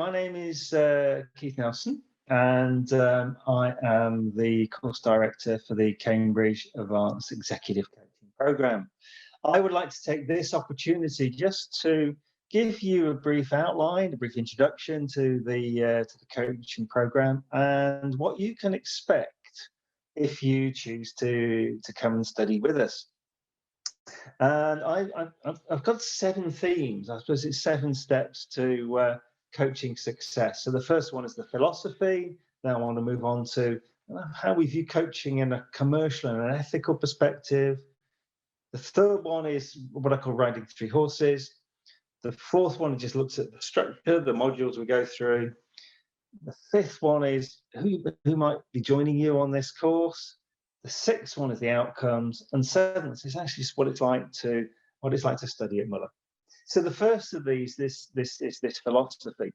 my name is Keith Nelson, and I am the course director for the Cambridge Advanced Executive Coaching Programme. I would like to take this opportunity just to give you a brief outline, a brief introduction to the coaching programme and what you can expect if you choose to come and study with us. And I've got 7 themes. I suppose it's 7 steps to coaching success. So the first one is the philosophy. Then I want to move on to how we view coaching in a commercial and an ethical perspective. The third one is what I call riding 3 horses. The fourth one just looks at the structure, the modules we go through. The fifth one is who might be joining you on this course. The sixth one is the outcomes, and seventh is actually what it's like to study at Muller. So the first of these, this philosophy.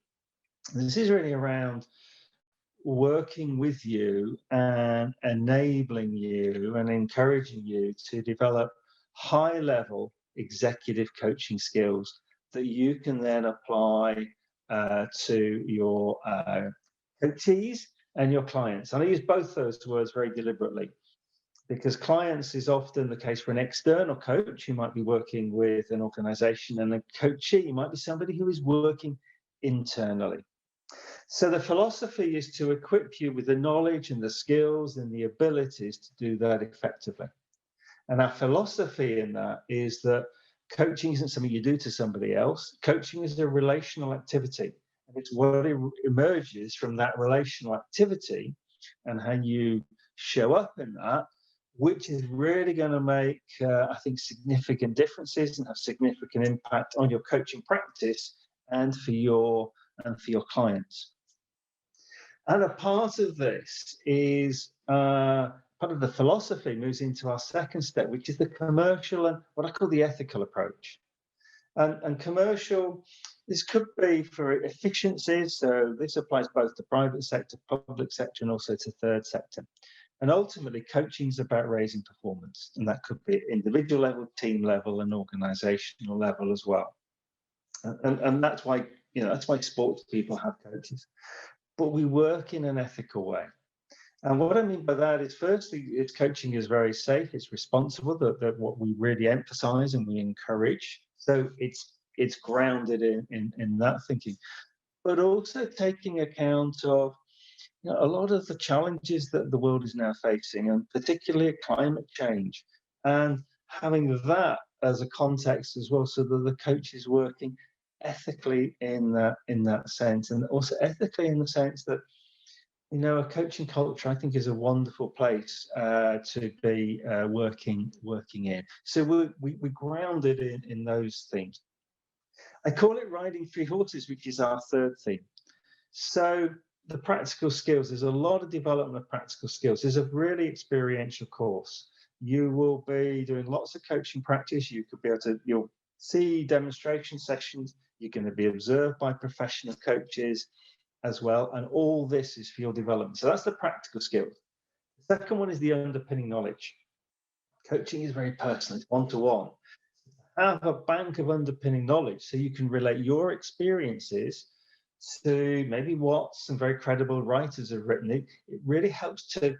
This is really around working with you and enabling you and encouraging you to develop high-level executive coaching skills that you can then apply to your coachees and your clients. And I use both those words very deliberately, because clients is often the case for an external coach who might be working with an organization, and a coachee might be somebody who is working internally. So the philosophy is to equip you with the knowledge and the skills and the abilities to do that effectively. And our philosophy in that is that coaching isn't something you do to somebody else. Coaching is a relational activity, and it's what emerges from that relational activity and how you show up in that, which is really going to make, I think, significant differences and have significant impact on your coaching practice and for your clients. And a part of this is part of the philosophy moves into our second step, which is the commercial and what I call the ethical approach. And commercial, this could be for efficiencies. So this applies both to private sector, public sector, and also to third sector. And ultimately, coaching is about raising performance, and that could be at individual level, team level, and organizational level as well. And that's why sports people have coaches. But we work in an ethical way. And what I mean by that is, firstly, its coaching is very safe, it's responsible, that what we really emphasize and we encourage. So it's grounded in that thinking, but also taking account of a lot of the challenges that the world is now facing, and particularly climate change, and having that as a context as well, so that the coach is working ethically in that sense, and also ethically in the sense that a coaching culture, I think, is a wonderful place to be working in. So we're grounded in those things. I call it riding 3 horses, which is our third theme. So the practical skills, there's a lot of development of practical skills. There's a really experiential course. You will be doing lots of coaching practice. You'll see demonstration sessions. You're going to be observed by professional coaches as well. And all this is for your development. So that's the practical skills. The second one is the underpinning knowledge. Coaching is very personal. It's one-to-one. Have a bank of underpinning knowledge so you can relate your experiences to maybe what some very credible writers have written. It really helps to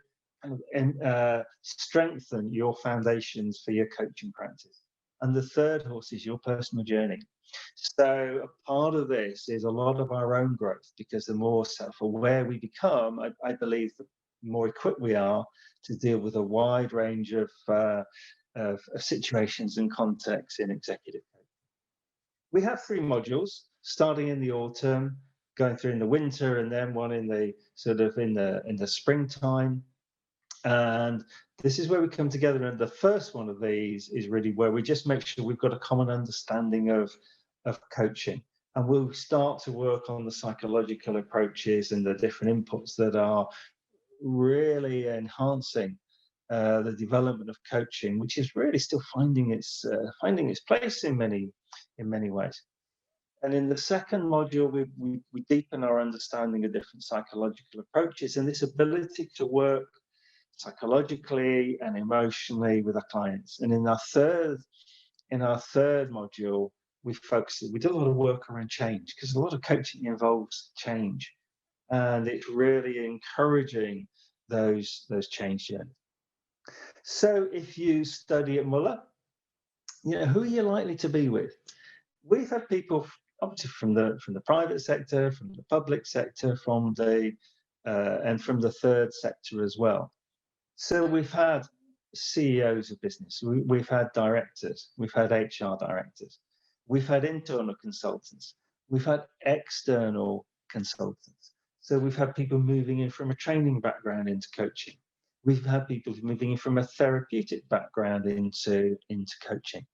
strengthen your foundations for your coaching practice. And the third horse is your personal journey. So a part of this is a lot of our own growth, because the more self-aware we become, I believe the more equipped we are to deal with a wide range of situations and contexts in executive coaching. We have 3 modules starting in the autumn, going through in the winter, and then one in the springtime. And this is where we come together. And the first one of these is really where we just make sure we've got a common understanding of coaching. And we'll start to work on the psychological approaches and the different inputs that are really enhancing the development of coaching, which is really still finding its place in many ways. And in the second module, we deepen our understanding of different psychological approaches and this ability to work psychologically and emotionally with our clients. And in our third module, we did a lot of work around change, because a lot of coaching involves change, and it's really encouraging those change journeys. So if you study at Muller, who are you likely to be with? We've had people obviously from the private sector, from the public sector, from the and from the third sector as well. So we've had CEOs of business, we've had directors, we've had HR directors, we've had internal consultants, we've had external consultants. So we've had people moving in from a training background into coaching. We've had people moving in from a therapeutic background into coaching.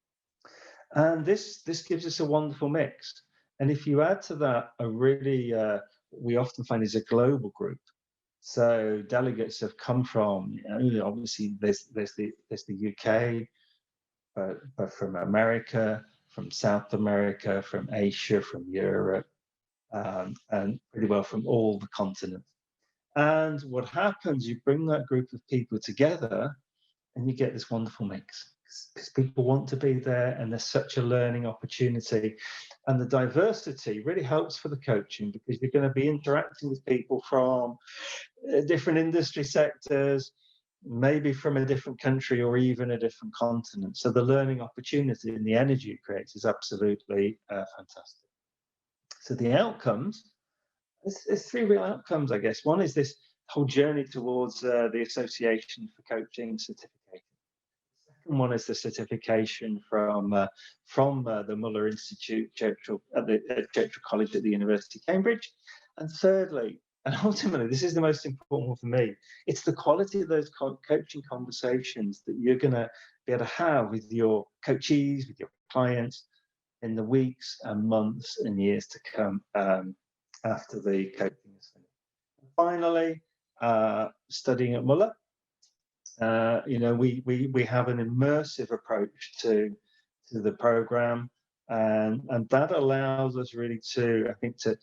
And this gives us a wonderful mix. And if you add to that a really, we often find is a global group. So delegates have come from, obviously there's the UK, but from America, from South America, from Asia, from Europe, and pretty well from all the continents. And what happens, you bring that group of people together and you get this wonderful mix, because people want to be there, and there's such a learning opportunity. And the diversity really helps for the coaching, because you're going to be interacting with people from different industry sectors, maybe from a different country or even a different continent. So the learning opportunity and the energy it creates is absolutely fantastic. So the outcomes, there's three real outcomes, I guess. One is this whole journey towards the Association for Coaching certification. The second one is the certification from the Muller Institute, Churchill College at the University of Cambridge. And thirdly, and ultimately, this is the most important one for me, it's the quality of those coaching conversations that you're going to be able to have with your coachees, with your clients, in the weeks and months and years to come after the coaching is finished. Finally, studying at Muller, we have an immersive approach to the program, and that allows us really to, I think, to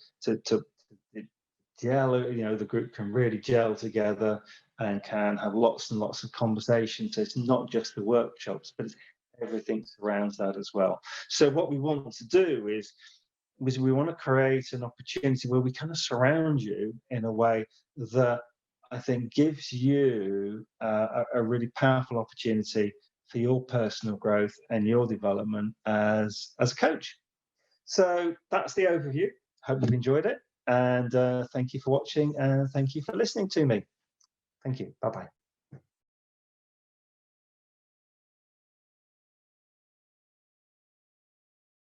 gel. The group can really gel together and can have lots and lots of conversations. So it's not just the workshops, but it's everything surrounds that as well. So what we want to do is we want to create an opportunity where we kind of surround you in a way that I think gives you a really powerful opportunity for your personal growth and your development as a coach. So that's the overview. Hope you've enjoyed it, and thank you for watching, and thank you for listening to me. Thank you. Bye-bye.